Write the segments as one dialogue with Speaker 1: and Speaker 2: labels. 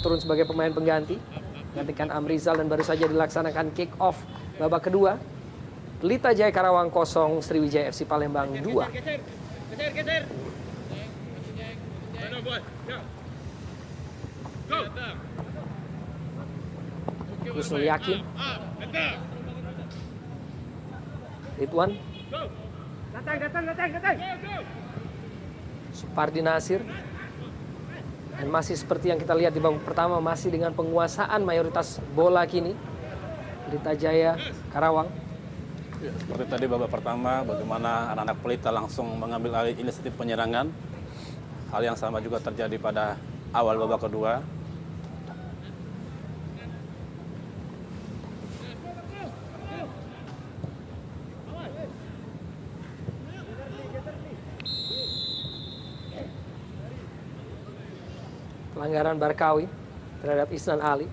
Speaker 1: turun sebagai pemain pengganti. Gantikan Amrizal dan baru saja dilaksanakan kick off babak kedua. Pelita Jaya Karawang 0, Sriwijaya FC Palembang 2. Husnul Yakin, Ridwan, Supardi Nasir. Dan masih seperti yang kita lihat di babak pertama, masih dengan penguasaan mayoritas bola kini Pelita Jaya Karawang.
Speaker 2: Ya, seperti tadi babak pertama, bagaimana anak-anak Pelita langsung mengambil alih inisiatif penyerangan. Hal yang sama juga terjadi pada awal babak kedua.
Speaker 1: Pelanggaran Barkawi terhadap Isnan Ali.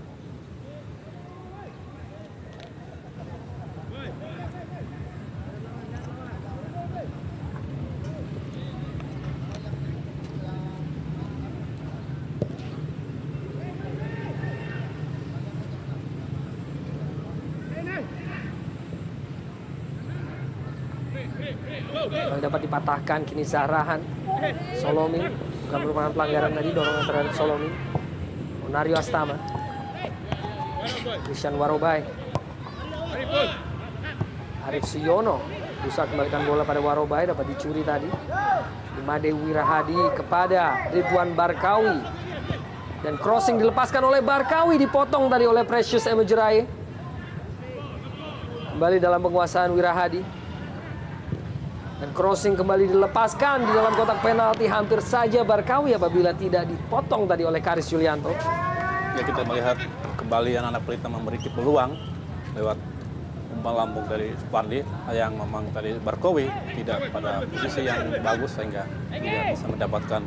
Speaker 1: Yang dapat dipatahkan kini Zahrahan. Solomin, bukan merupakan pelanggaran tadi, dorongan terhadap Solomin. Onario Astama, Christian Warobai, Arif Suyono berusaha kembalikan bola pada Warobai, dapat dicuri tadi. Imade Wirahadi kepada Ridwan Barkawi, dan crossing dilepaskan oleh Barkawi, dipotong tadi oleh Precious Emejerai. Kembali dalam penguasaan Wirahadi. Dan crossing kembali dilepaskan di dalam kotak penalti, hampir saja Barkawi apabila tidak dipotong tadi oleh Karis Yulianto.
Speaker 2: Ya, kita melihat kembali anak-anak Pelita memberi peluang lewat umpan lambung dari Supardi, yang memang tadi Barkawi tidak pada posisi yang bagus sehingga tidak bisa mendapatkan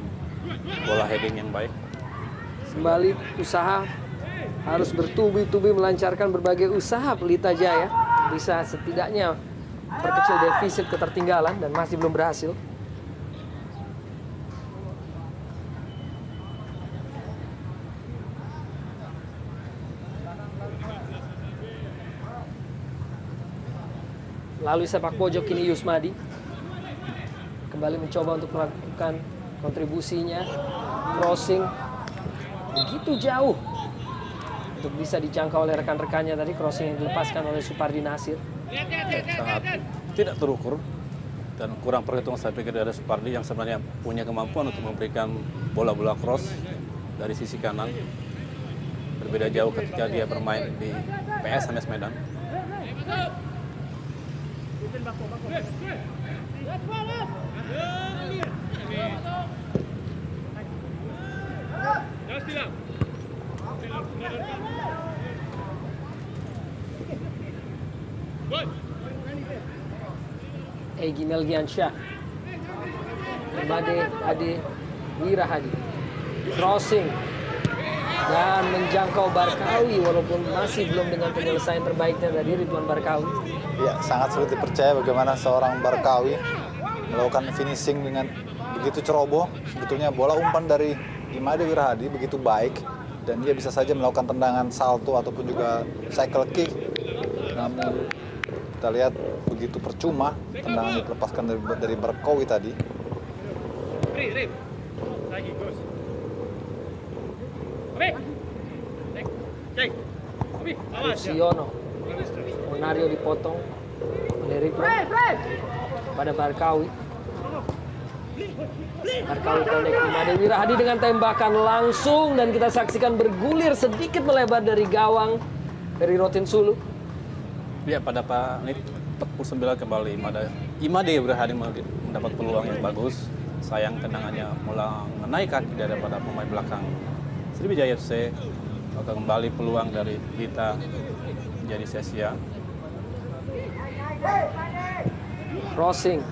Speaker 2: bola heading yang baik.
Speaker 1: Kembali usaha, harus bertubi-tubi melancarkan berbagai usaha Pelita Jaya, bisa setidaknya perkecil defisit ketertinggalan, dan masih belum berhasil. Lalu sepak pojok kini Yusmadi kembali mencoba untuk melakukan kontribusinya. Crossing begitu jauh untuk bisa dijangkau oleh rekan-rekannya tadi. Crossing yang dilepaskan oleh Supardi Nasir.
Speaker 2: Sangat tidak terukur dan kurang perhitungan saya pikir dari Supardi, yang sebenarnya punya kemampuan untuk memberikan bola-bola cross dari sisi kanan. Berbeda jauh ketika dia bermain di PS Hanes Medan.
Speaker 1: Egy Melgiansyah, Imade Ade Wirahadi, crossing dan menjangkau Barkawi, walaupun masih belum dengan penyelesaian terbaiknya dari Ridwan Barkawi.
Speaker 3: Ya, sangat sulit dipercaya bagaimana seorang Barkawi melakukan finishing dengan begitu ceroboh. Sebetulnya bola umpan dari Imade Wirahadi begitu baik dan dia bisa saja melakukan tendangan salto ataupun juga cycle kick. Namun kita lihat begitu percuma tendangan dilepaskan dari Barkawi tadi.
Speaker 1: Siono, Onario dipotong oleh Ridwan pada Barkawi. Barkawi connect Imade Wirahadi dengan tembakan langsung, dan kita saksikan bergulir sedikit melebar dari gawang dari Rotin Sulu.
Speaker 2: Ya, pada menit 49 kembali Imade Wirahadi mendapat peluang yang bagus. Sayang tendangannya mengenai kaki daripada pemain belakang Sriwijaya FC. Maka kembali peluang dari Pelita menjadi sia-sia.
Speaker 1: Crossing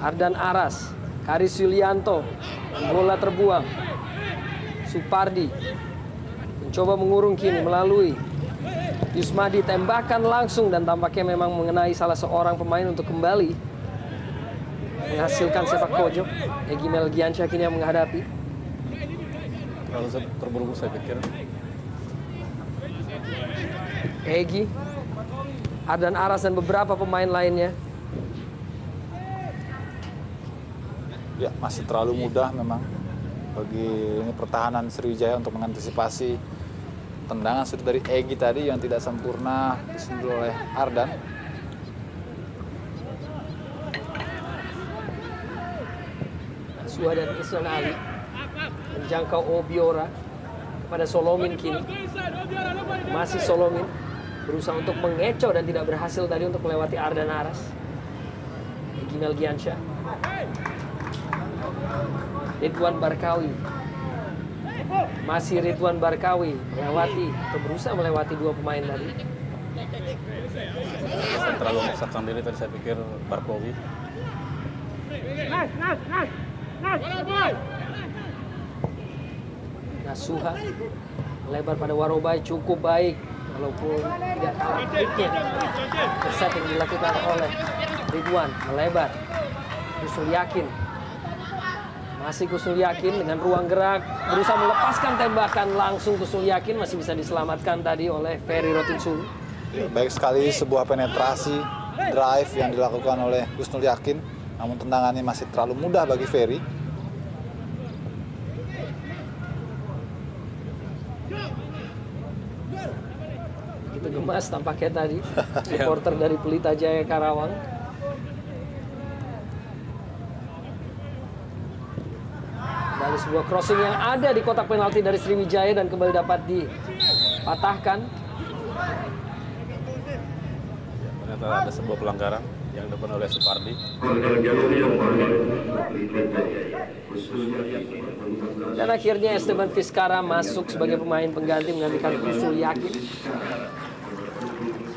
Speaker 1: Ardan Aras, Karis Yulianto, bola terbuang. Supardi mencoba mengurung kini melalui Yusmadi, tembakan langsung dan tampaknya memang mengenai salah seorang pemain untuk kembali menghasilkan sepak pojok. Egy Melgiansyah kini yang menghadapi.
Speaker 2: terlalu terburu-buru saya pikir.
Speaker 1: Egy, Ardan Aras dan beberapa pemain lainnya.
Speaker 3: Ya, masih terlalu mudah memang bagi ini pertahanan Sriwijaya untuk mengantisipasi tendangan shoot dari Egy tadi yang tidak sempurna disentuh oleh Ardan.
Speaker 1: Suha dan Isnan Ali menjangkau Obiora kepada Solomin kini. Masih Solomin berusaha untuk mengecoh dan tidak berhasil tadi untuk melewati Ardan Aras. Egy Melgiansyah. Ridwan Barkawi. Masih Ridwan Barkawi melewati atau berusaha melewati dua pemain tadi.
Speaker 2: Saya terlalu memaksakan diri tadi, saya pikir Barkawi.
Speaker 1: Nasuha melebar pada Warobai cukup baik walaupun tidak kalah baiknya. Keset yang dilakukan oleh Ridwan melebar. Kusnul Yakin. Masih Kusnul Yakin dengan ruang gerak berusaha melepaskan tembakan langsung. Kusnul Yakin masih bisa diselamatkan tadi oleh Ferry Rotinsulu.
Speaker 3: Baik sekali sebuah penetrasi drive yang dilakukan oleh Kusnul Yakin, namun tendangannya masih terlalu mudah bagi Ferry.
Speaker 1: Begitu gemas tampaknya tadi supporter dari Pelita Jaya Karawang. Dari sebuah crossing yang ada di kotak penalti dari Sriwijaya dan kembali dapat dipatahkan.
Speaker 2: Ternyata ada sebuah pelanggaran yang dilakukan oleh Supardi.
Speaker 1: Dan akhirnya Esteban Vizcara masuk sebagai pemain pengganti menggantikan Kusnul Yakin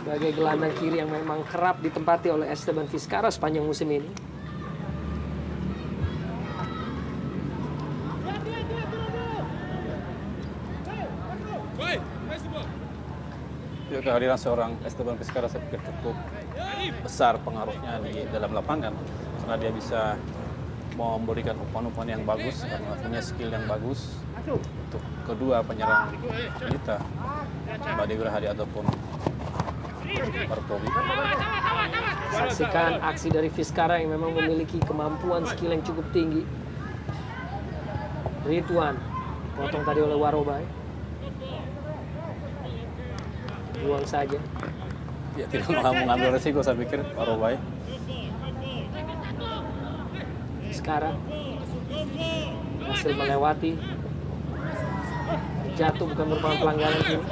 Speaker 1: sebagai gelandang kiri yang memang kerap ditempati oleh Esteban Vizcara sepanjang musim ini.
Speaker 2: Ya, kehadiran seorang Esteban Vizcara saya pikir cukup besar pengaruhnya di dalam lapangan karena dia bisa memberikan umpan-umpan yang bagus karena punya skill yang bagus untuk kedua penyerang Pelita, Made Wirahadi ataupun Barkawi.
Speaker 1: Saksikan aksi dari Vizcara yang memang memiliki kemampuan skill yang cukup tinggi. Ridwan potong tadi oleh Warobai. Buang saja.
Speaker 2: Ya, tidak mau mengambil resiko saya pikir Warobai.
Speaker 1: Sekarang hasil melewati, jatuh bukan merupakan pelanggaran ini.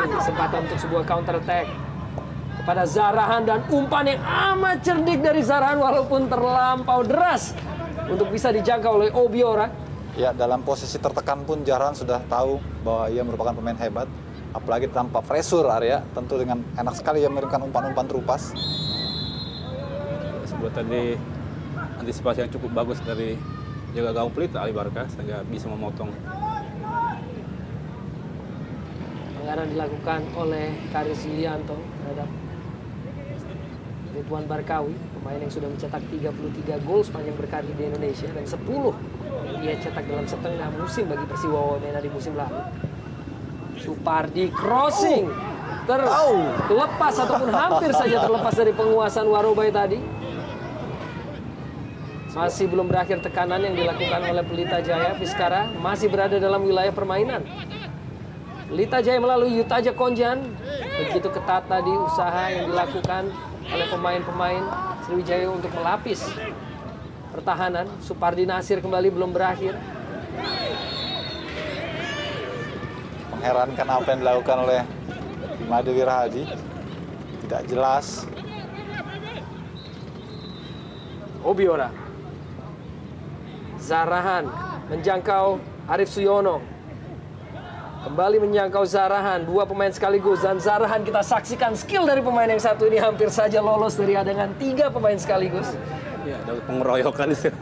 Speaker 1: Kesempatan untuk sebuah counter attack kepada Zarahan dan umpan yang amat cerdik dari Zarahan walaupun terlampau deras untuk bisa dijangkau oleh Obiora.
Speaker 3: Ya, dalam posisi tertekan pun Zarahan sudah tahu bahwa ia merupakan pemain hebat. Apalagi tanpa pressure area, tentu dengan enak sekali ia mengirimkan umpan-umpan terupas.
Speaker 2: Sebuah tadi antisipasi yang cukup bagus dari jaga gawang Pelita Ali Barka sehingga bisa memotong.
Speaker 1: Pelanggaran dilakukan oleh Karis Yulianto terhadap Ridwan Barkawi, pemain yang sudah mencetak 33 gol sepanjang berkarir di Indonesia dan 10 yang ia cetak dalam setengah musim bagi Persiwa Wamena di musim lalu. Supardi crossing terlepas ataupun hampir saja terlepas dari penguasaan Warobai tadi. Masih belum berakhir tekanan yang dilakukan oleh Pelita Jaya. Vizcara masih berada dalam wilayah permainan. Pelita Jaya melalui Yutaja Konjan. Begitu ketat tadi usaha yang dilakukan oleh pemain-pemain Sriwijaya untuk melapis pertahanan. Supardi Nasir kembali belum berakhir.
Speaker 3: Mengherankan apa yang dilakukan oleh Made Wirahadi. Tidak jelas.
Speaker 1: Obiora. Zarahan menjangkau Arif Suyono. Kembali menjangkau Zarahan. Dua pemain sekaligus. Dan Zarahan kita saksikan skill dari pemain yang satu ini hampir saja lolos dari hadangan 3 pemain sekaligus.
Speaker 2: Ya, ada pengeroyokan di sini.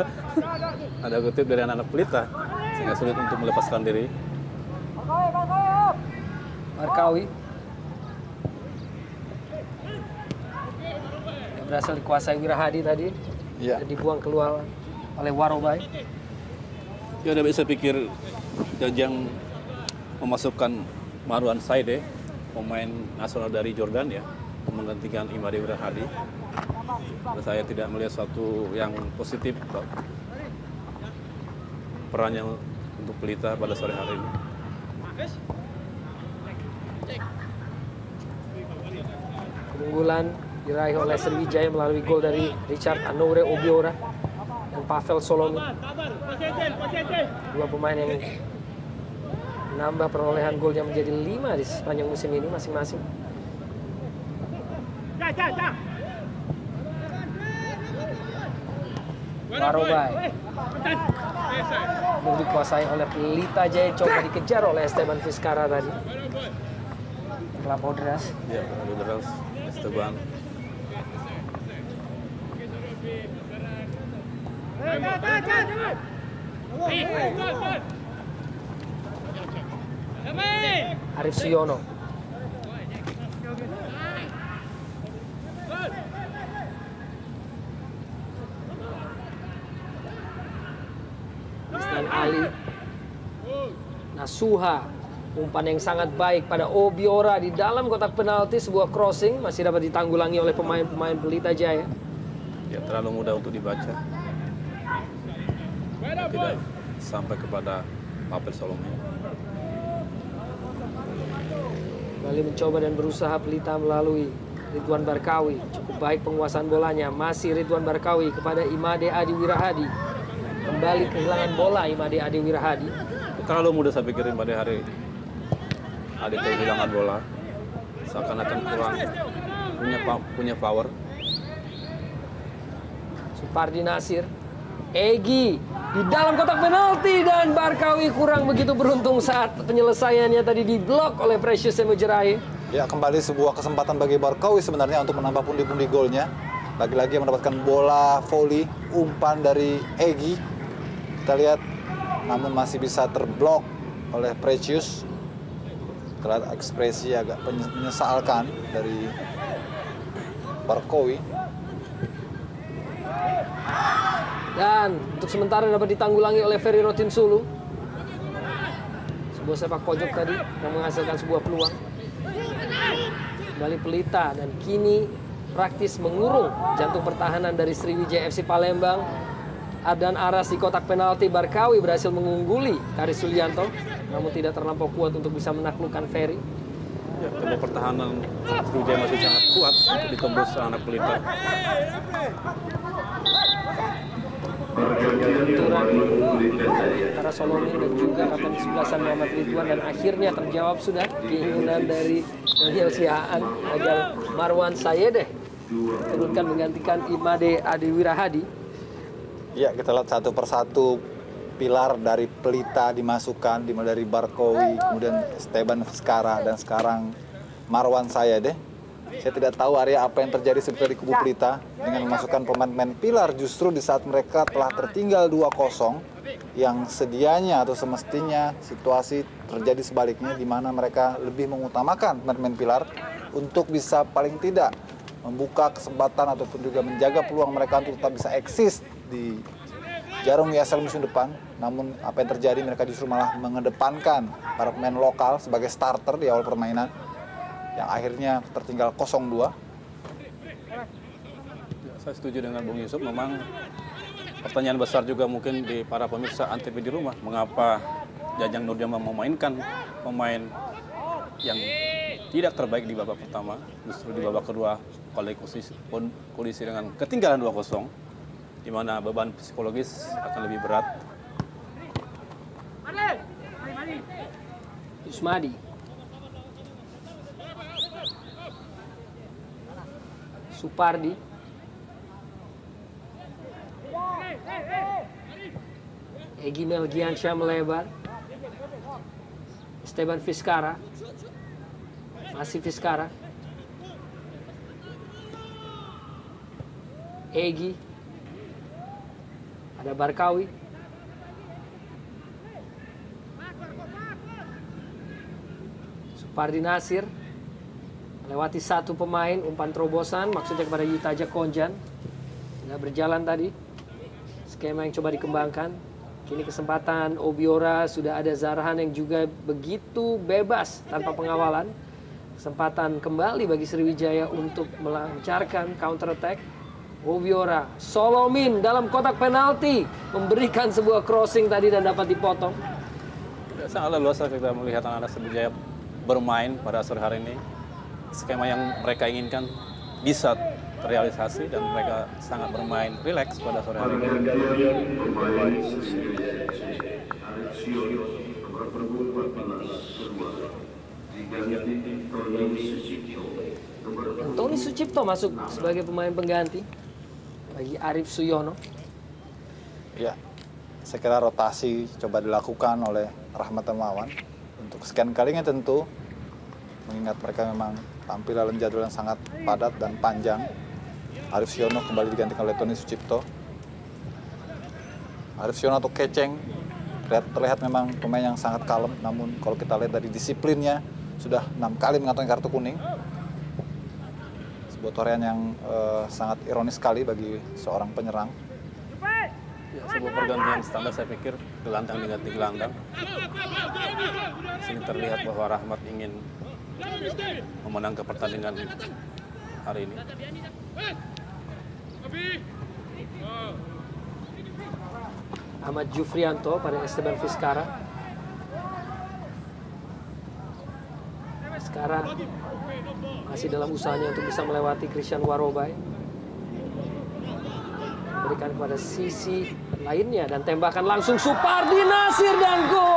Speaker 2: Ada kutip dari anak-anak Pelita sehingga sulit untuk melepaskan diri.
Speaker 1: Barkawi yang berhasil dikuasai Wirahadi tadi.
Speaker 3: Ya.
Speaker 1: Dan dibuang keluar oleh Warobai.
Speaker 2: Ya udah bisa pikir Jajang memasukkan Marwan Saide, pemain nasional dari Jordan ya, menggantikan Imade Wirahadi. Saya tidak melihat suatu yang positif perannya untuk Pelita pada sore hari ini.
Speaker 1: Keunggulan diraih oleh Sriwijaya melalui gol dari Richard Anoure Obiora dan Pavel Solomi. Dua pemain yang menambah perolehan golnya menjadi 5 di sepanjang musim ini masing-masing. Warobai dikuasai oleh Pelita Jaya, coba dikejar oleh Esteban Vizcara tadi. Terlampau deras.
Speaker 2: Ya, terlalu deras Esteban.
Speaker 1: Arif Suyono. Dan Ali Nasuha, umpan yang sangat baik pada Obiora di dalam kotak penalti, sebuah crossing masih dapat ditanggulangi oleh pemain-pemain Pelita Jaya.
Speaker 2: Ya, terlalu mudah untuk dibaca. Tidak sampai kepada Pavel Solomi.
Speaker 1: Kembali mencoba dan berusaha Pelita melalui Ridwan Barkawi. Cukup baik penguasaan bolanya. Masih Ridwan Barkawi kepada Imade Adi Wirahadi. Kembali kehilangan bola Imade Adi Wirahadi.
Speaker 2: Terlalu mudah saya pikir Imade Adi kehilangan bola. Seakan-akan kurang punya power.
Speaker 1: Supardi Nasir. Egi di dalam kotak penalti dan Barkawi kurang begitu beruntung saat penyelesaiannya tadi diblok oleh Precious Semujerahi.
Speaker 3: Ya, kembali sebuah kesempatan bagi Barkawi sebenarnya untuk menambah pundi-pundi golnya. Lagi-lagi mendapatkan bola volley umpan dari Egi. Kita lihat, namun masih bisa terblok oleh Precious. Kelihatan ekspresi agak menyesalkan dari Barkawi.
Speaker 1: Dan untuk sementara dapat ditanggulangi oleh Ferry Rotinsulu. Sebuah sepak pojok tadi yang menghasilkan sebuah peluang. Kembali Pelita dan kini praktis mengurung jantung pertahanan dari Sriwijaya FC Palembang. Dan Aras di kotak penalti. Barkawi berhasil mengungguli Karis Sulianto, namun tidak terlampau kuat untuk bisa menaklukkan Ferry.
Speaker 2: Ya, tembok pertahanan Sriwijaya masih sangat kuat untuk ditembus anak Pelita.
Speaker 1: Benturan antara Solomi dan juga kapten kesebelasan Muhammad Ridwan, dan akhirnya terjawab sudah keinginan dari Daniel Sihaan agar Marwan Sayedeh turunkan menggantikan Imade Adi Wirahadi.
Speaker 3: Ya, kita lihat satu persatu pilar dari Pelita dimasukkan, dimulai dari Barkawi, kemudian Esteban Vizcara, dan sekarang Marwan Sayedeh. Saya tidak tahu Arya apa yang terjadi sebetulnya di kubu Pelita dengan memasukkan pemain-pemain pilar justru di saat mereka telah tertinggal 2-0, yang sedianya atau semestinya situasi terjadi sebaliknya di mana mereka lebih mengutamakan pemain-pemain pilar untuk bisa paling tidak membuka kesempatan ataupun juga menjaga peluang mereka untuk tetap bisa eksis di jarum USL musim depan. Namun apa yang terjadi, mereka justru malah mengedepankan para pemain lokal sebagai starter di awal permainan, yang akhirnya tertinggal 0-2.
Speaker 2: Saya setuju dengan Bung Yusuf. Memang pertanyaan besar juga mungkin di para pemirsa Antv di rumah, mengapa Jajang Nurjaman memainkan pemain yang tidak terbaik di babak pertama, justru di babak kedua kondisi dengan ketinggalan 2-0, di mana beban psikologis akan lebih berat.
Speaker 1: Yusmadi. Supardi. Egi Melgiansyah melebar. Esteban Vizcara. Masih Vizcara. Egi. Ada Barkawi. Supardi Nasir. Melewati satu pemain, umpan terobosan, maksudnya kepada Yutaja Konjan. Nggak berjalan tadi. Skema yang coba dikembangkan. Kini kesempatan Obiora, sudah ada Zarhan yang juga begitu bebas tanpa pengawalan. Kesempatan kembali bagi Sriwijaya untuk melancarkan counter attack. Obiora, Solomin dalam kotak penalti memberikan sebuah crossing tadi dan dapat dipotong.
Speaker 2: Sangat leluasa kita melihat anak-anak Sriwijaya bermain pada sore hari ini. Skema yang mereka inginkan bisa terrealisasi dan mereka sangat bermain rileks pada sore hari ini.
Speaker 1: Tony Sucipto masuk sebagai pemain pengganti bagi Arif Suyono.
Speaker 3: Ya, saya kira rotasi coba dilakukan oleh Rahmat Darmawan untuk sekian kalinya tentu, mengingat mereka memang tampil dalam jadwal yang sangat padat dan panjang. Arif Suyono kembali digantikan oleh Tony Sucipto. Arif Suyono atau Keceng terlihat memang pemain yang sangat kalem, namun kalau kita lihat dari disiplinnya sudah 6 kali mengantongi kartu kuning. Sebuah torehan yang sangat ironis sekali bagi seorang penyerang.
Speaker 2: Ya, sebuah pergantian standar saya pikir, gelandang diganti gelandang. Sini terlihat bahwa Rahmat ingin memenangkan pertandingan hari ini.
Speaker 1: Ahmad Jufrianto pada Esteban Vizcara. Vizcara masih dalam usahanya untuk bisa melewati Christian Warobai. Berikan kepada sisi lainnya dan tembakan langsung Supardi Nasir dan gol.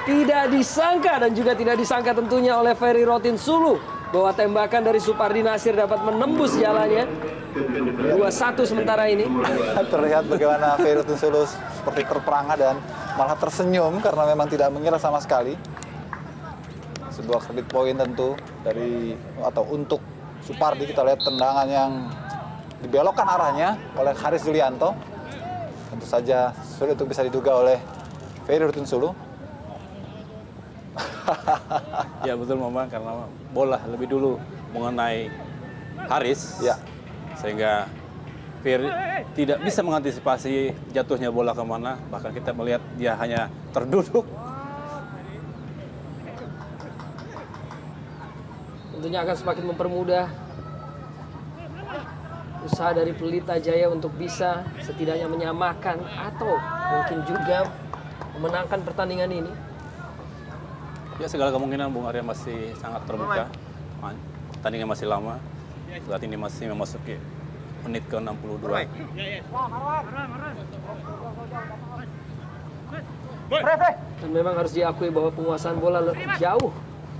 Speaker 1: Tidak disangka dan juga tidak disangka tentunya oleh Ferry Rotin Sulu bahwa tembakan dari Supardi Nasir dapat menembus jalannya. 2-1 sementara ini.
Speaker 3: Terlihat bagaimana Ferry Rotin Sulu seperti terperangah dan malah tersenyum karena memang tidak mengira sama sekali. Sebuah kredit poin tentu dari atau untuk Supardi. Kita lihat tendangan yang dibelokkan arahnya oleh Haris Julianto. Tentu saja sulit untuk bisa diduga oleh Ferry Rotin Sulu.
Speaker 2: Ya betul Mama, karena bola lebih dulu mengenai Haris.
Speaker 3: Ya.
Speaker 2: Sehingga Ferry tidak bisa mengantisipasi jatuhnya bola kemana. Bahkan kita melihat dia hanya terduduk.
Speaker 1: Tentunya akan semakin mempermudah usaha dari Pelita Jaya untuk bisa setidaknya menyamakan atau mungkin juga memenangkan pertandingan ini.
Speaker 2: Ya segala kemungkinan Bung Arya masih sangat terbuka. Pertandingan masih lama. Saat ini masih memasuki menit ke-62.
Speaker 1: Dan memang harus diakui bahwa penguasaan bola jauh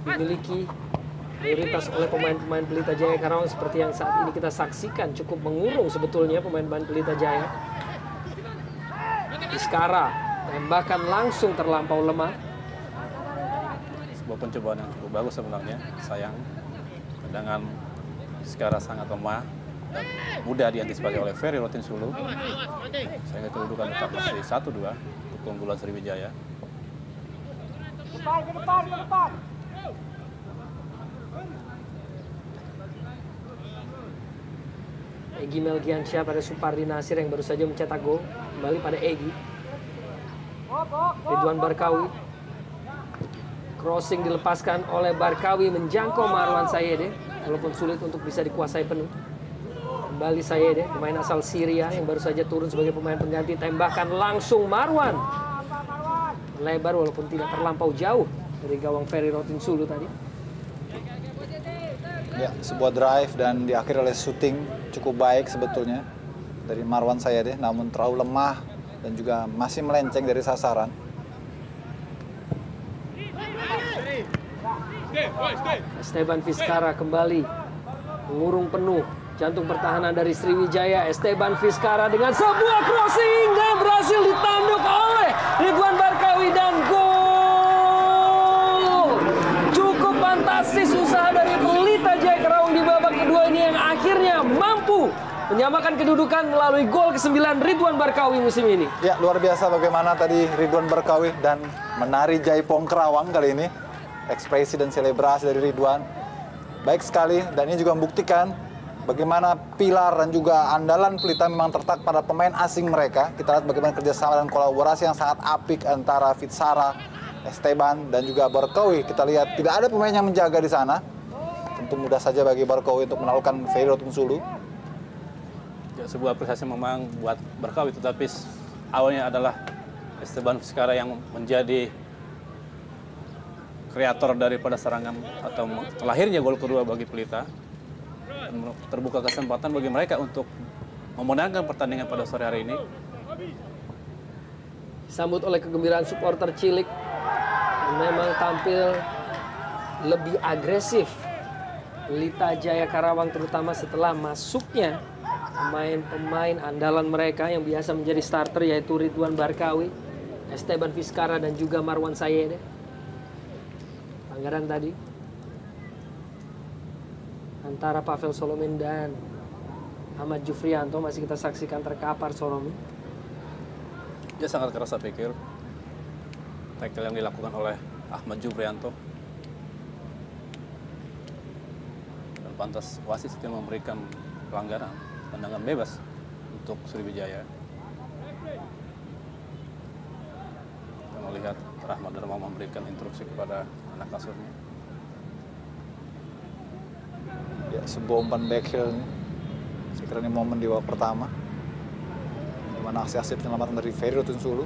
Speaker 1: dimiliki mayoritas oleh pemain-pemain Pelita Jaya Karawang seperti yang saat ini kita saksikan. Cukup mengurung sebetulnya pemain-pemain Pelita Jaya. Vizcara, tembakan langsung terlampau lemah.
Speaker 2: Sebuah pencobaan yang cukup bagus sebenarnya. Sayang, tendangan Vizcara sangat lemah dan mudah diantisipasi oleh Ferry Rotin Sulu. Sehingga kedudukan tetap masih 1-2 untuk keunggulan Sriwijaya.
Speaker 1: Egy Melgiansyah pada Supardi Nasir yang baru saja mencetak gol. Kembali pada Egy. Ridwan Barkawi. Crossing dilepaskan oleh Barkawi menjangkau Marwan Sayede. Walaupun sulit untuk bisa dikuasai penuh. Kembali Sayede, pemain asal Syria yang baru saja turun sebagai pemain pengganti. Tembakan langsung Marwan. Lebar walaupun tidak terlampau jauh dari gawang Ferry Rotin Sulu tadi.
Speaker 3: Ya, sebuah drive dan diakhiri oleh shooting cukup baik sebetulnya dari Marwan Sayede, namun terlalu lemah dan juga masih melenceng dari sasaran.
Speaker 1: Esteban Vizcara kembali mengurung penuh jantung pertahanan dari Sriwijaya. Esteban Vizcara dengan sebuah crossing dan berhasil ditanduk oleh Ridwan Barkawi dan gol. Cukup fantastis usaha dari Pelita Jaya Karawang di babak kedua ini yang akhirnya mampu menyamakan kedudukan melalui gol ke-9 Ridwan Barkawi musim ini.
Speaker 3: Ya, luar biasa bagaimana tadi Ridwan Barkawi dan menari Jaipong Kerawang kali ini. Ekspresi dan selebrasi dari Ridwan baik sekali, dan ini juga membuktikan bagaimana pilar dan juga andalan Pelita memang terletak pada pemain asing mereka. Kita lihat bagaimana kerjasama dan kolaborasi yang sangat apik antara Vitsara, Esteban, dan juga Barkawi. Kita lihat tidak ada pemain yang menjaga di sana. Tentu mudah saja bagi Barkawi untuk menaklukkan Ferry Rotinsulu.
Speaker 2: Ya, sebuah prestasi memang buat Barkawi, tetapi awalnya adalah Esteban Vizcarra yang menjadi kreator daripada serangan atau lahirnya gol kedua bagi Pelita. Dan terbuka kesempatan bagi mereka untuk memenangkan pertandingan pada sore hari ini.
Speaker 1: Sambut oleh kegembiraan supporter Cilik yang memang tampil lebih agresif. Pelita Jaya Karawang terutama setelah masuknya pemain-pemain andalan mereka yang biasa menjadi starter, yaitu Ridwan Barkawi, Esteban Vizcarra, dan juga Marwan Sayede. Pelanggaran tadi antara Pavel Solomin dan Ahmad Jufrianto masih kita saksikan terkapar Solomin.
Speaker 2: Dia sangat keras saya pikir. Tackle yang dilakukan oleh Ahmad Jufrianto. Dan pantas wasit itu memberikan pelanggaran, tendangan bebas untuk Sriwijaya. Kita melihat Rahmat Dharma memberikan instruksi kepada anak asuhnya.
Speaker 3: Ya, sebuah umpan backheel ini. Saya kira ini momen di babak pertama. Di mana aksi-aksi penyelamatan dari Ferry Rotinsulu.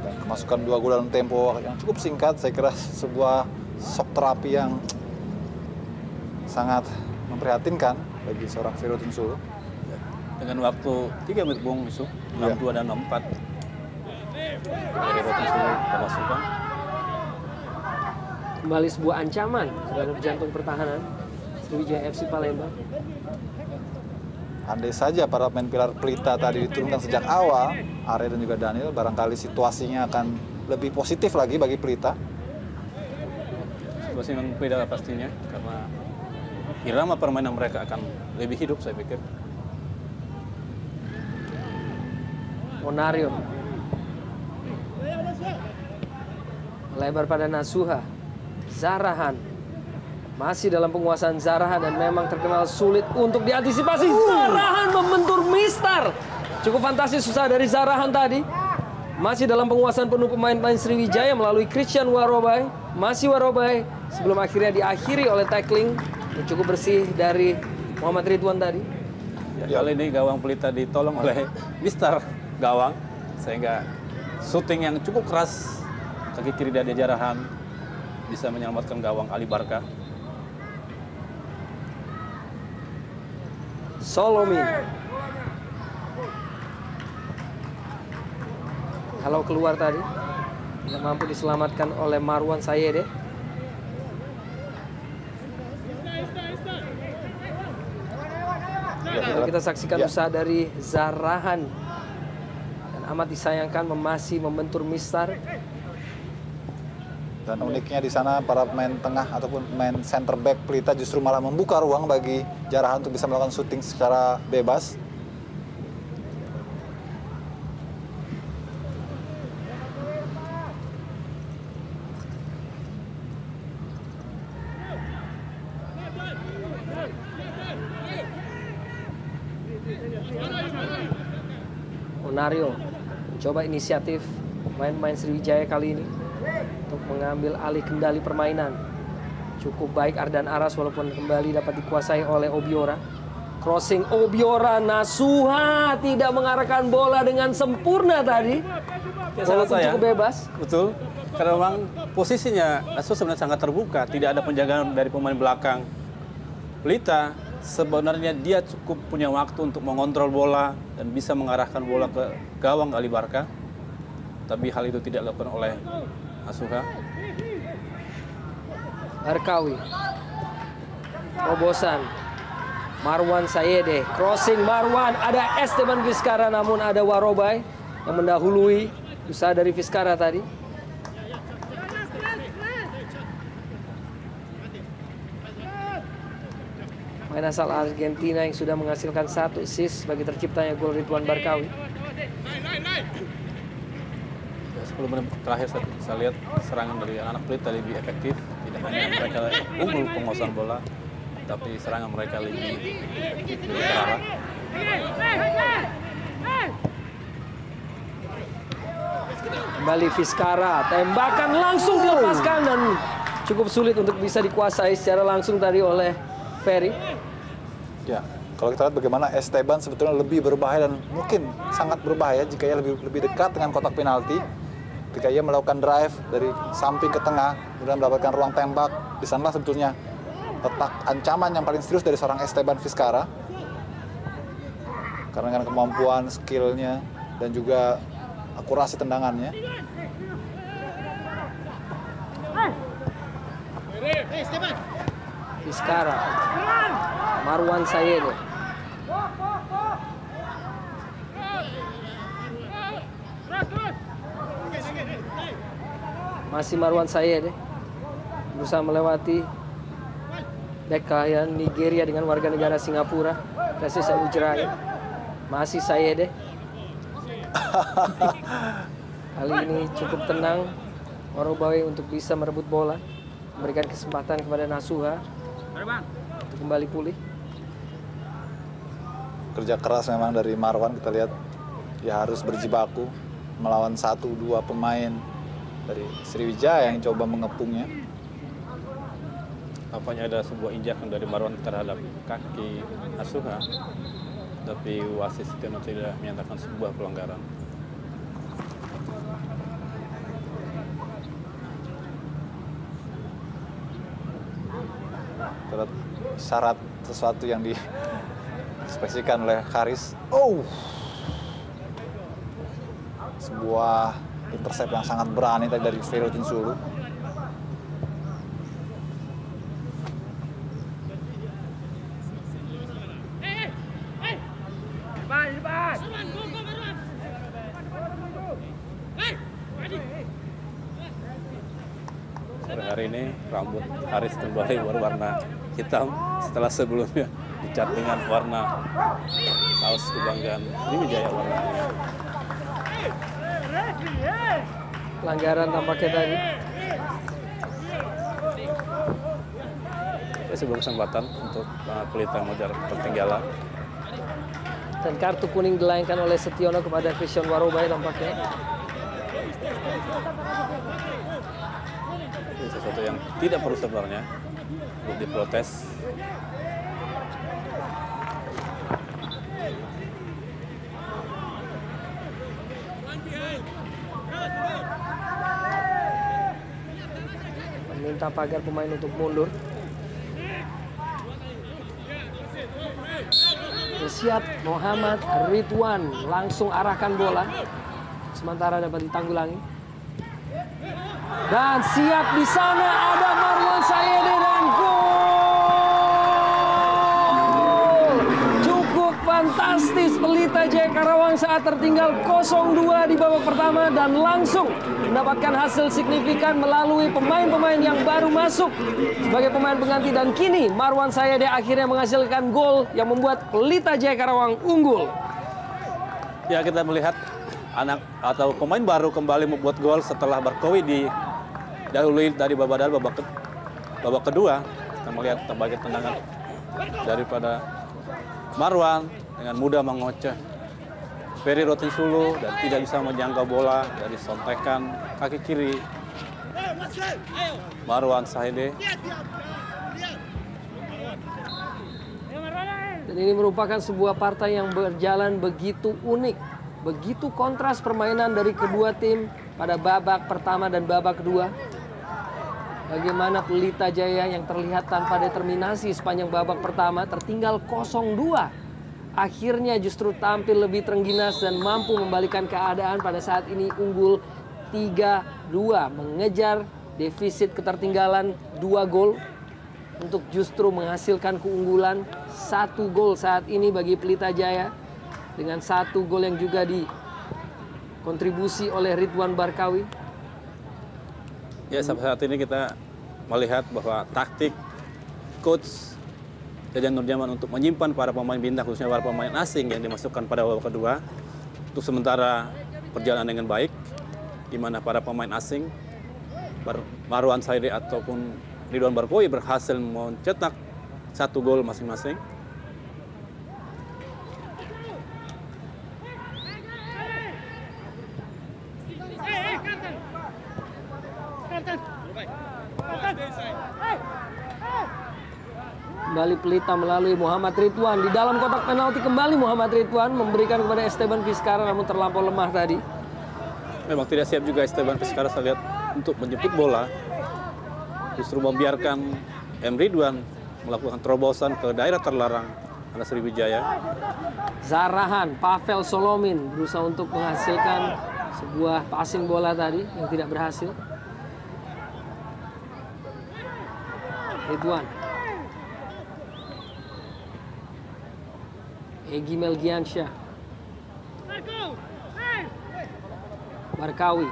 Speaker 3: Dan kemasukan 2 gol dalam tempo yang cukup singkat. Saya kira sebuah shock terapi yang sangat memprihatinkan bagi seorang Ferry Rotinsulu.
Speaker 2: Dengan waktu 3 menit Bung Yusuf, 62 dan 64. Ferry Rotinsulu kemasukan.
Speaker 1: Kembali sebuah ancaman terhadap jantung pertahanan Sriwijaya FC Palembang.
Speaker 3: Andai saja para pemain pilar Pelita tadi diturunkan sejak awal, Are dan juga Daniel, barangkali situasinya akan lebih positif lagi bagi Pelita.
Speaker 2: Situasi memang beda pastinya, karena irama permainan mereka akan lebih hidup saya pikir.
Speaker 1: Monario lebar pada Nasuha. Zarahan masih dalam penguasaan Zarahan dan memang terkenal sulit untuk diantisipasi. Zarahan membentur Mister. Cukup fantastis usaha dari Zarahan tadi. Masih dalam penguasaan penuh pemain-pemain Sriwijaya melalui Christian Warobai. Masih Warobai sebelum akhirnya diakhiri oleh tackling yang cukup bersih dari Muhammad Ridwan tadi.
Speaker 2: Ya, kali ini gawang Pelita ditolong oleh Mister gawang, sehingga syuting yang cukup keras kaki kiri dari Zarahan bisa menyelamatkan gawang Ali Barka.
Speaker 1: Solomin. Kalau keluar tadi tidak mampu diselamatkan oleh Marwan Sayede. Kalau kita saksikan usaha dari Zarahan dan amat disayangkan masih membentur Mister.
Speaker 3: Dan uniknya di sana para pemain tengah ataupun pemain center back Pelita justru malah membuka ruang bagi Zarahan untuk bisa melakukan syuting secara bebas.
Speaker 1: Monario mencoba inisiatif pemain-pemain Sriwijaya kali ini untuk mengambil alih kendali permainan. Cukup baik Ardan Aras walaupun kembali dapat dikuasai oleh Obiora. Crossing Obiora, Nasuha tidak mengarahkan bola dengan sempurna tadi. Walaupun cukup bebas.
Speaker 2: Betul, karena memang posisinya Nasuha sebenarnya sangat terbuka. Tidak ada penjagaan dari pemain belakang Pelita. Sebenarnya dia cukup punya waktu untuk mengontrol bola dan bisa mengarahkan bola ke gawang Ali Barka. Tapi hal itu tidak dilakukan oleh Nasuha.
Speaker 1: Barkawi. Terobosan. Marwan Sayede. Crossing Marwan. Ada Esteban Vizcarra namun ada Warobai yang mendahului usaha dari Vizcarra tadi. Pemain asal Argentina yang sudah menghasilkan 1 assist bagi terciptanya gol Ridwan Barkawi.
Speaker 2: Ya, 10 menit terakhir saya lihat serangan dari anak Pelita lebih efektif, tidak hanya mereka unggul penguasaan bola, tapi serangan mereka lebih terarah.
Speaker 1: Kembali Vizcara, tembakan langsung dilepaskan dan cukup sulit untuk bisa dikuasai secara langsung tadi oleh Ferry.
Speaker 3: Ya, kalau kita lihat bagaimana Esteban sebetulnya lebih berbahaya dan mungkin sangat berbahaya jika ia lebih dekat dengan kotak penalti. Ketika ia melakukan drive dari samping ke tengah, kemudian mendapatkan ruang tembak, di sanalah sebetulnya letak ancaman yang paling serius dari seorang Esteban Vizcara. Karena dengan kemampuan, skillnya, dan juga akurasi tendangannya.
Speaker 1: Vizcara, Marwan Sayede. Masih Marwan Sayede berusaha melewati bek kanan Nigeria dengan warga negara Singapura, Kasih Ujrai. Masih Sayede. Kali ini cukup tenang Warobawi untuk bisa merebut bola, memberikan kesempatan kepada Nasuha untuk kembali pulih.
Speaker 3: Kerja keras memang dari Marwan, kita lihat dia harus berjibaku melawan 1-2 pemain dari Sriwijaya yang coba mengepungnya.
Speaker 2: Apanya ada sebuah injakan dari Marwan terhadap kaki Nasuha, tapi wasit tidak menyatakan sebuah pelanggaran.
Speaker 3: Terlihat syarat sesuatu yang diekspresikan oleh Karis. Sebuah intercept yang sangat berani tadi dari Ferry Rotinsulu.
Speaker 2: Hari ini rambut Haris kembali berwarna hitam setelah sebelumnya dicat dengan warna kaos kebanggaan Sriwijaya warna.
Speaker 1: Pelanggaran tampaknya tadi.
Speaker 2: Sebuah kesempatan untuk Pelita mengejar ketertinggalan.
Speaker 1: Dan kartu kuning dilayangkan oleh Setiono kepada Christian Warobawi tampaknya.
Speaker 2: Ini sesuatu yang tidak perlu sebenarnya untuk diprotes.
Speaker 1: Meminta pagar pemain untuk mundur. Siap Muhammad Ridwan langsung arahkan bola. Sementara dapat ditanggulangi. Dan siap di sana ada Marwan Sayede dan gol. Cukup fantastis Pelita Jaya Karawang saat tertinggal 0-2 di babak pertama dan langsung mendapatkan hasil signifikan melalui pemain-pemain yang baru masuk sebagai pemain pengganti, dan kini Marwan Sayede akhirnya menghasilkan gol yang membuat Pelita Jaya Karawang unggul.
Speaker 2: Ya, kita melihat anak atau pemain baru kembali membuat gol setelah Barkowi didahului dari babak kedua. Kita melihat terbagai tendangan daripada Marwan dengan mudah mengoceh Ferry Rotinsulu dan tidak bisa menjangkau bola dari sontekan kaki kiri Marwan Sayede.
Speaker 1: Dan ini merupakan sebuah partai yang berjalan begitu unik, begitu kontras permainan dari kedua tim pada babak pertama dan babak kedua. Bagaimana Pelita Jaya yang terlihat tanpa determinasi sepanjang babak pertama tertinggal 0-2. Akhirnya justru tampil lebih terengginas dan mampu membalikan keadaan pada saat ini unggul 3-2. Mengejar defisit ketertinggalan 2 gol untuk justru menghasilkan keunggulan 1 gol saat ini bagi Pelita Jaya. Dengan 1 gol yang juga dikontribusi oleh Ridwan Barkawi.
Speaker 2: Ya, sampai saat ini kita melihat bahwa taktik coach Jajan Nurjaman untuk menyimpan para pemain bintang, khususnya para pemain asing yang dimasukkan pada babak kedua, untuk sementara berjalan dengan baik, di mana para pemain asing, Marwan Sayede ataupun Ridwan Barkawi berhasil mencetak 1 gol masing-masing.
Speaker 1: Kembali Pelita melalui Muhammad Ridwan. Di dalam kotak penalti kembali Muhammad Ridwan memberikan kepada Esteban Vizcarra, namun terlampau lemah tadi.
Speaker 2: Memang tidak siap juga Esteban Vizcarra saya lihat untuk menjemput bola. Justru membiarkan M. Ridwan melakukan terobosan ke daerah terlarang anak Sriwijaya.
Speaker 1: Zarahan, Pavel Solomin berusaha untuk menghasilkan sebuah passing bola tadi yang tidak berhasil. Ridwan. Egy Melgiansyah. Barkawi.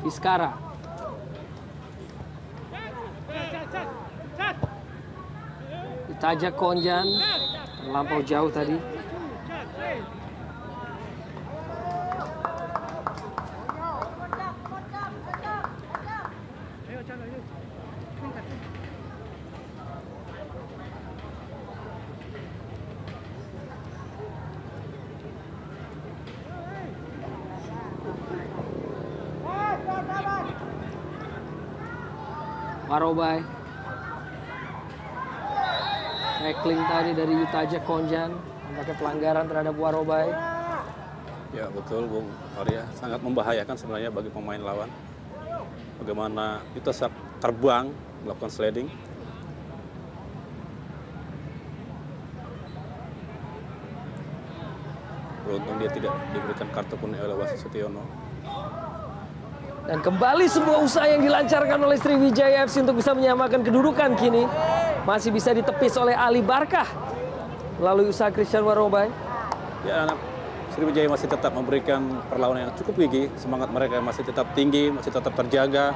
Speaker 1: Vizcarra. Ditajak Konjan. Terlampau jauh tadi. Warobai. Tackling tadi dari Yutaja Konjan. Nampaknya pelanggaran terhadap Warobai.
Speaker 2: Ya betul Bung Arya, sangat membahayakan sebenarnya bagi pemain lawan. Bagaimana itu saat terbang melakukan sliding. Beruntung dia tidak diberikan kartu kuning oleh wasit Sutiono.
Speaker 1: Dan kembali sebuah usaha yang dilancarkan oleh Sriwijaya FC untuk bisa menyamakan kedudukan kini. Masih bisa ditepis oleh Ali Barkah melalui usaha Christian Warobai.
Speaker 2: Ya, anak Sriwijaya masih tetap memberikan perlawanan yang cukup gigih. Semangat mereka masih tetap tinggi, masih tetap terjaga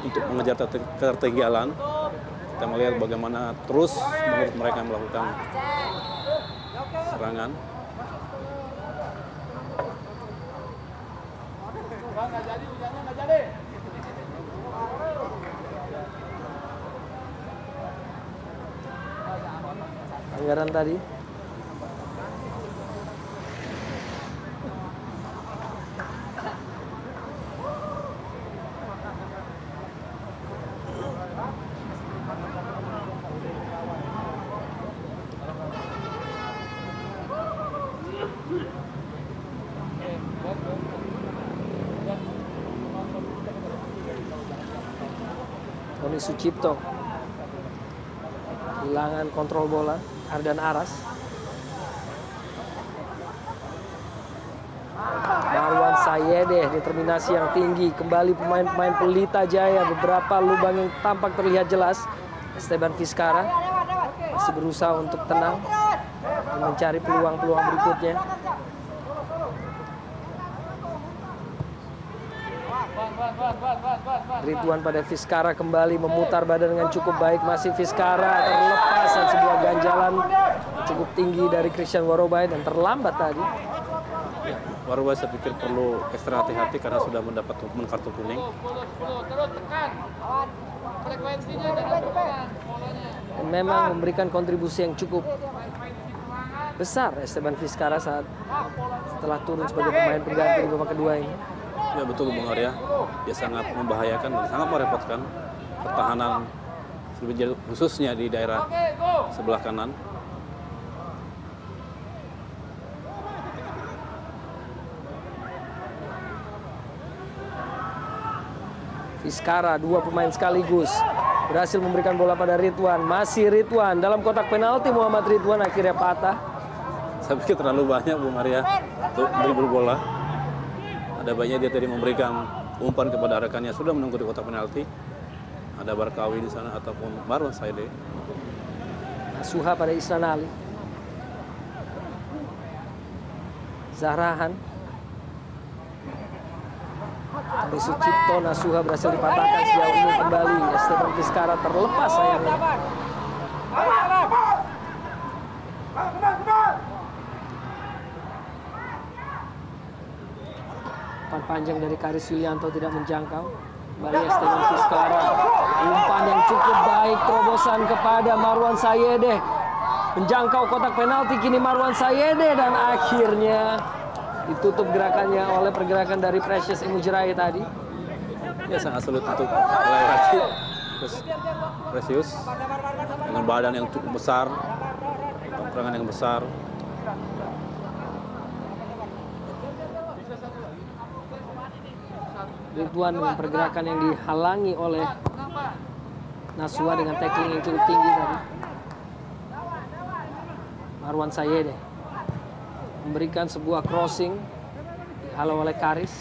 Speaker 2: untuk mengejar ketertinggalan. Kita melihat bagaimana terus menurut mereka melakukan serangan.
Speaker 1: Pelanggaran tadi. Tony Sucipto kehilangan kontrol bola. Ardan Aras. Marwan Sayedeh, determinasi yang tinggi. Kembali pemain-pemain Pelita Jaya. Beberapa lubang yang tampak terlihat jelas. Esteban Vizcarra masih berusaha untuk tenang dan mencari peluang-peluang berikutnya. Ridwan pada Vizcarra kembali memutar badan dengan cukup baik. Masih Vizcarra terlepas dan sebuah ganjalan cukup tinggi dari Christian Warobai dan terlambat tadi.
Speaker 2: Warobai saya pikir perlu ekstra hati-hati karena sudah mendapat hukuman kartu kuning.
Speaker 1: Dan memang memberikan kontribusi yang cukup besar Esteban Vizcarra setelah turun sebagai pemain pengganti di babak kedua ini.
Speaker 2: Ya betul Bung Arya, dia sangat membahayakan dan sangat merepotkan pertahanan Sriwijaya khususnya di daerah sebelah kanan.
Speaker 1: Vizcarra, dua pemain sekaligus, berhasil memberikan bola pada Ridwan. Masih Ridwan dalam kotak penalti. Muhammad Ridwan akhirnya patah.
Speaker 2: Saya pikir terlalu banyak Bung Arya untuk dribble bola. Ada banyak dia tadi memberikan umpan kepada rekannya sudah menunggu di kotak penalti. Ada Barkawi di sana ataupun Marwan Sayedeh.
Speaker 1: Nasuha pada Isnan Ali. Zarahan. Tony Sucipto, Nasuha berhasil dipatahkan sejauh ini kembali. Esteban Vizcarra terlepas sayangnya. Umpan panjang dari Karis Yulianto tidak menjangkau. Kembali Esteban Vizcara. Umpan yang cukup baik, terobosan kepada Marwan Sayedeh. Menjangkau kotak penalti kini Marwan Sayedeh dan akhirnya ditutup gerakannya oleh pergerakan dari Precious Imujrai tadi.
Speaker 2: Ya sangat sulit untuk melewati. Terus Precious dengan badan yang cukup besar, tongkrongan yang besar.
Speaker 1: Ridwan dengan pergerakan yang dihalangi oleh Nasuha dengan tackling yang cukup tinggi tadi. Marwan Sayedeh memberikan sebuah crossing, dihalau oleh Karis.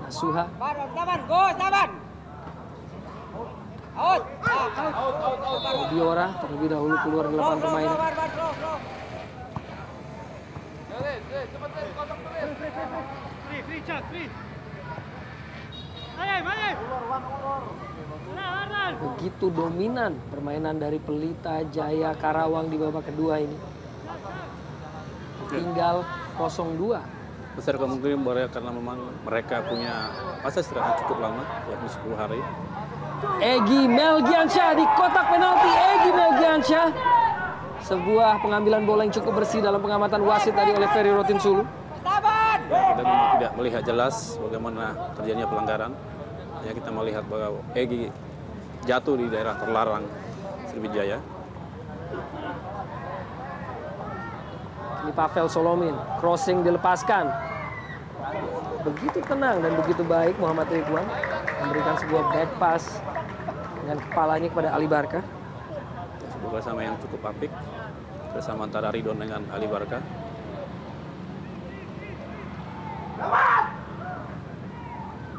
Speaker 1: Nasuha. Biora terlebih dahulu keluar di lapangan permainan. Begitu dominan permainan dari Pelita Jaya Karawang di babak kedua ini. Tinggal 0-2.
Speaker 2: Besar kemungkinan karena memang mereka punya masa istirahat cukup lama, yakni 10 hari.
Speaker 1: Egy Melgiansyah di kotak penalti. Egy Melgiansyah. Sebuah pengambilan bola yang cukup bersih dalam pengamatan wasit tadi oleh Ferry Rotinsulu.
Speaker 2: Kita memang tidak melihat jelas bagaimana terjadinya pelanggaran. Hanya kita melihat bahwa Egy jatuh di daerah terlarang Sriwijaya.
Speaker 1: Ini Pavel Solomin, crossing dilepaskan. Begitu tenang dan begitu baik Muhammad Ridwan memberikan sebuah back pass dengan kepalanya kepada Ali Barka.
Speaker 2: Sebuah bersama yang cukup apik bersama antara Ridwan dengan Ali Barka.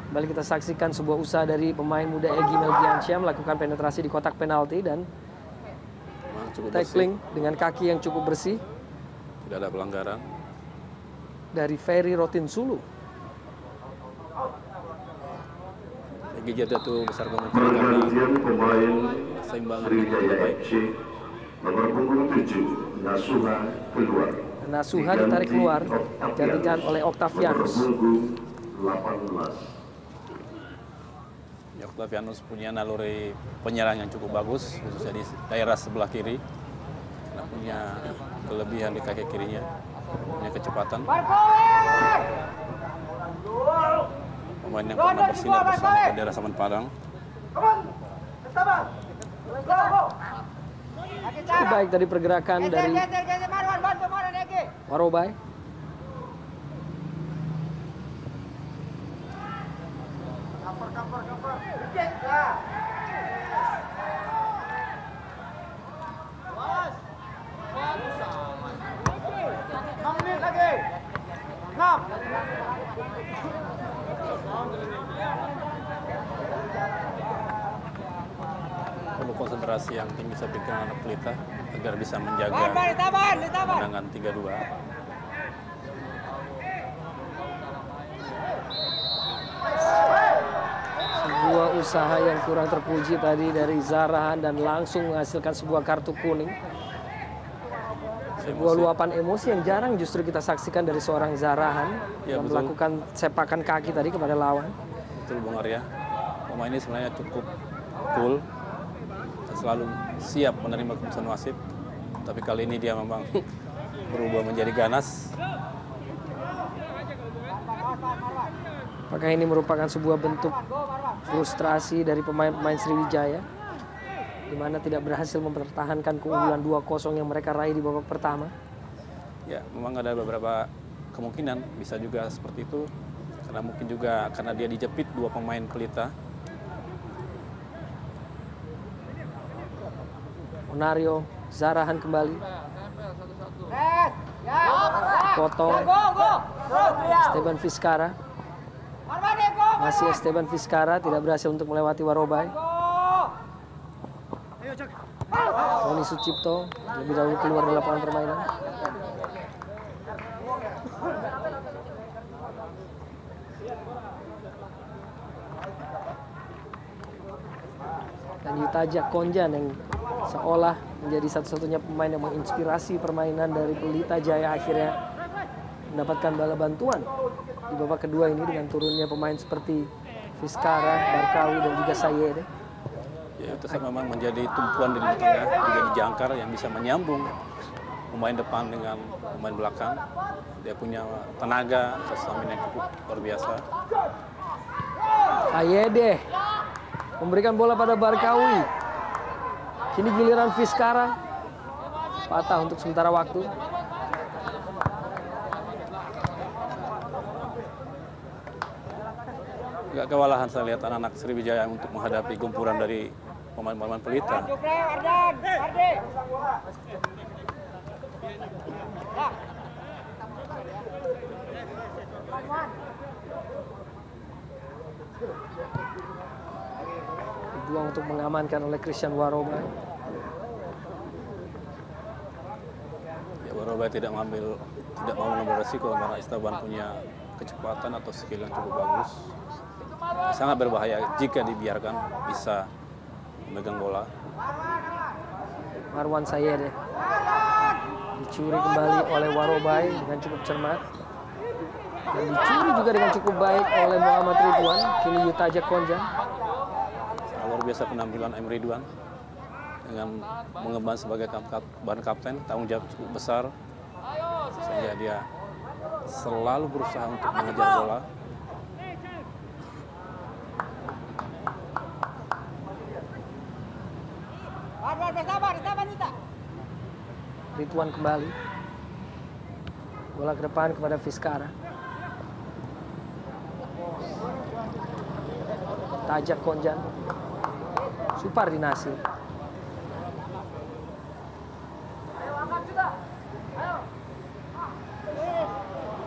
Speaker 1: Kembali kita saksikan sebuah usaha dari pemain muda Egy Melgiansyah melakukan penetrasi di kotak penalti dan tackling dengan kaki yang cukup bersih.
Speaker 2: Tidak ada pelanggaran.
Speaker 1: Dari Ferry Rotinsulu.
Speaker 2: Egy jatuh besar kemungkinan karena keseimbangan yang tidak baik.
Speaker 4: Nomor punggung 7, Nasuha keluar.
Speaker 1: Nasuha ditarik keluar, digantikan oleh Octavianus.
Speaker 4: 18.
Speaker 2: Octavianus punya naluri penyerang yang cukup bagus, khususnya di daerah sebelah kiri. Karena punya kelebihan di kaki kirinya, punya kecepatan. Pemain yang pernah bersinar bersama Bendera Saman Padang.
Speaker 1: Cukup baik tadi pergerakan dari Warobai.
Speaker 2: Perlu konsentrasi yang tinggi saya pikir anak Pelita agar bisa menjaga kemenangan 3-2.
Speaker 1: Sebuah usaha yang kurang terpuji tadi dari Zarahan dan langsung menghasilkan sebuah kartu kuning. Sebuah luapan emosi yang jarang justru kita saksikan dari seorang Zarahan yang melakukan sepakan kaki tadi kepada lawan.
Speaker 2: Betul Bung Arya, pemain ini sebenarnya cukup cool, selalu siap menerima keputusan wasit. Tapi kali ini dia memang berubah menjadi ganas.
Speaker 1: Apakah ini merupakan sebuah bentuk frustrasi dari pemain-pemain Sriwijaya, di mana tidak berhasil mempertahankan keunggulan 2-0 yang mereka raih di babak pertama?
Speaker 2: Ya, memang ada beberapa kemungkinan bisa juga seperti itu. Karena mungkin juga karena dia dijepit dua pemain Pelita.
Speaker 1: Onario, Zarahan kembali. Potong. Esteban Vizcara. Masih Esteban Vizcara tidak berhasil untuk melewati Warobai. Tony Sucipto lebih dahulu keluar dari lapangan permainan. Dan Yutaja Konjan yang seolah menjadi satu-satunya pemain yang menginspirasi permainan dari Pelita Jaya akhirnya mendapatkan bala bantuan di babak kedua ini dengan turunnya pemain seperti Vizcara, Barkawi dan juga Sayede.
Speaker 2: Ya, itu memang menjadi tumpuan di tengah, menjadi jangkar yang bisa menyambung pemain depan dengan pemain belakang. Dia punya tenaga, stamina yang cukup luar biasa.
Speaker 1: Sayede memberikan bola pada Barkawi. Kini giliran Vizcara. Patah untuk sementara waktu.
Speaker 2: Agak kewalahan saya lihat anak-anak Sriwijaya untuk menghadapi gempuran dari pemain-pemain Pelita.
Speaker 1: Dibuang untuk mengamankan oleh Christian Warobai.
Speaker 2: Ya, Warobai tidak mau mengambil resiko karena Estaban punya kecepatan atau skill yang cukup bagus. Sangat berbahaya jika dibiarkan bisa memegang bola.
Speaker 1: Marwan Sayede dicuri kembali oleh Warobai dengan cukup cermat. Dan dicuri juga dengan cukup baik oleh Muhammad Ridwan. Kini Yutaja Konjan.
Speaker 2: Luar biasa penampilan M. Ridwan dengan mengemban sebagai ban kapten, tanggung jawab cukup besar sehingga dia selalu berusaha untuk mengejar bola.
Speaker 1: Ridwan kembali. Bola ke depan kepada Vizcara. Tajak Konjan. Supardi Nasir.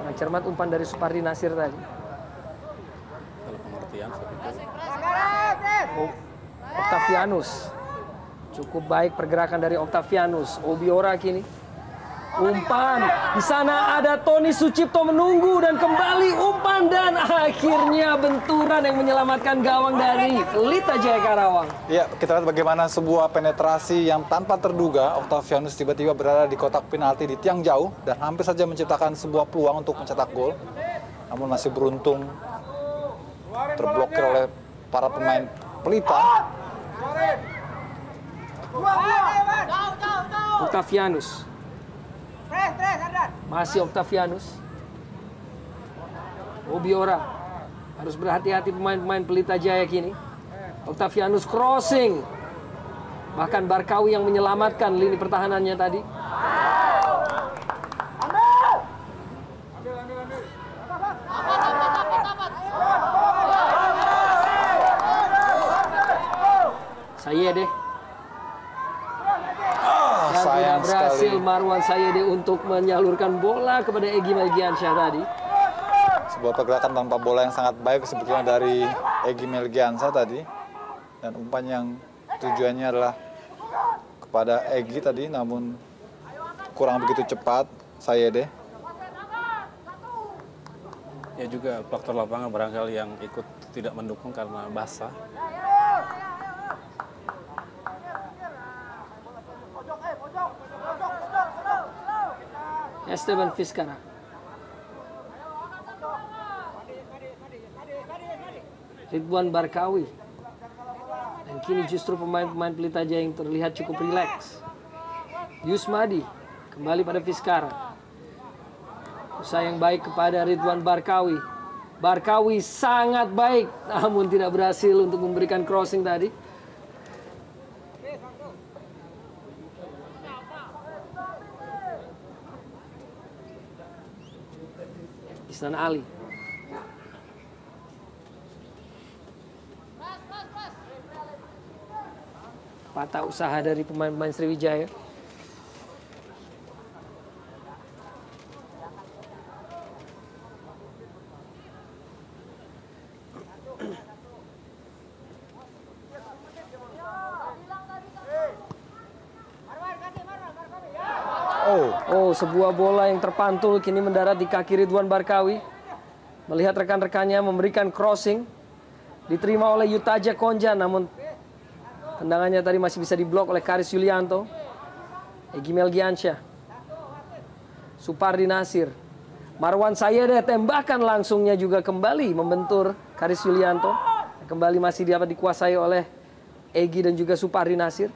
Speaker 1: Nah, cermat umpan dari Supardi Nasir tadi.
Speaker 2: Kalau pengertian saya pikir.
Speaker 1: Octavianus. Cukup baik pergerakan dari Octavianus. Obiora kini. Umpan. Di sana ada Tony Sucipto menunggu dan kembali umpan dan akhirnya benturan yang menyelamatkan gawang dari Pelita Jaya Karawang.
Speaker 3: Ya, kita lihat bagaimana sebuah penetrasi yang tanpa terduga. Octavianus tiba-tiba berada di kotak penalti di tiang jauh dan hampir saja menciptakan sebuah peluang untuk mencetak gol. Namun masih beruntung terblokir oleh para pemain Pelita.
Speaker 1: Octavianus. Masih Octavianus. Obiora. Harus berhati-hati pemain-pemain Pelita Jaya kini. Octavianus crossing. Bahkan Barkawi yang menyelamatkan lini pertahanannya tadi. Sayede. Dan tidak berhasil Marwan Sayede untuk menyalurkan bola kepada Egy Melgiansyah tadi.
Speaker 3: Sebuah pergerakan tanpa bola yang sangat baik sebetulnya dari Egy Melgiansyah tadi. Dan umpan yang tujuannya adalah kepada Egy tadi, namun kurang begitu cepat Sayede.
Speaker 2: Ya juga faktor lapangan barangkali yang ikut tidak mendukung karena basah.
Speaker 1: Esteban Vizcara. Ridwan Barkawi. Dan kini justru pemain-pemain Pelita Jaya yang terlihat cukup rileks. Yusmadi kembali pada Vizcara. Usaha yang baik kepada Ridwan Barkawi. Barkawi sangat baik, namun tidak berhasil untuk memberikan crossing tadi. Isnan Ali. Patah usaha dari pemain-pemain Sriwijaya. Oh, sebuah bola yang terpantul kini mendarat di kaki Ridwan Barkawi. Melihat rekan-rekannya memberikan crossing. Diterima oleh Yutaja Konjan, namun tendangannya tadi masih bisa diblok oleh Karis Yulianto. Egy Melgiansyah. Supardi Nasir. Marwan Sayede tembakan langsungnya juga kembali membentur Karis Yulianto. Kembali masih dapat dikuasai oleh Egy dan juga Supari Nasir.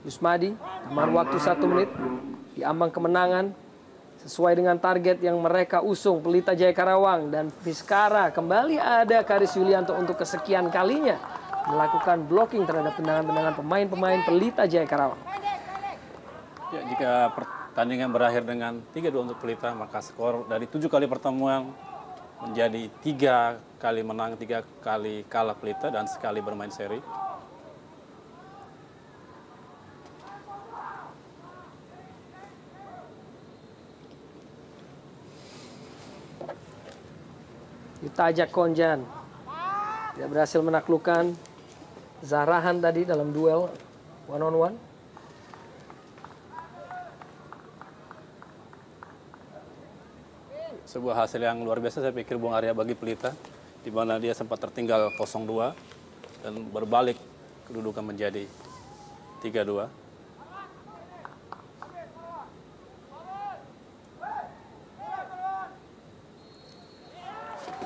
Speaker 1: Yusmadi, tambahan waktu 1 menit di ambang kemenangan sesuai dengan target yang mereka usung Pelita Jaya Karawang. Dan Vizcara kembali ada Karis Yulianto untuk kesekian kalinya melakukan blocking terhadap tendangan-tendangan pemain-pemain Pelita Jaya Karawang.
Speaker 2: Ya, jika pertandingan berakhir dengan 3-2 untuk Pelita, maka skor dari 7 kali pertemuan menjadi 3 kali menang, 3 kali kalah Pelita dan sekali bermain seri.
Speaker 1: Ditajak Konjan, tidak berhasil menaklukkan Zahrahan tadi dalam duel one on one.
Speaker 2: Sebuah hasil yang luar biasa saya pikir Bung Arya bagi Pelita, di mana dia sempat tertinggal 0-2 dan berbalik kedudukan menjadi 3-2.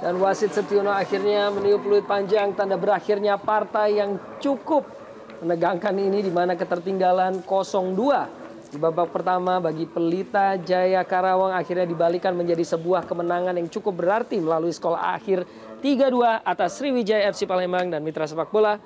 Speaker 1: Dan wasit Setiono akhirnya meniup peluit panjang tanda berakhirnya partai yang cukup menegangkan ini, di mana ketertinggalan 0-2 di babak pertama bagi Pelita Jaya Karawang akhirnya dibalikan menjadi sebuah kemenangan yang cukup berarti melalui skor akhir 3-2 atas Sriwijaya FC Palembang dan Mitra Sepak Bola.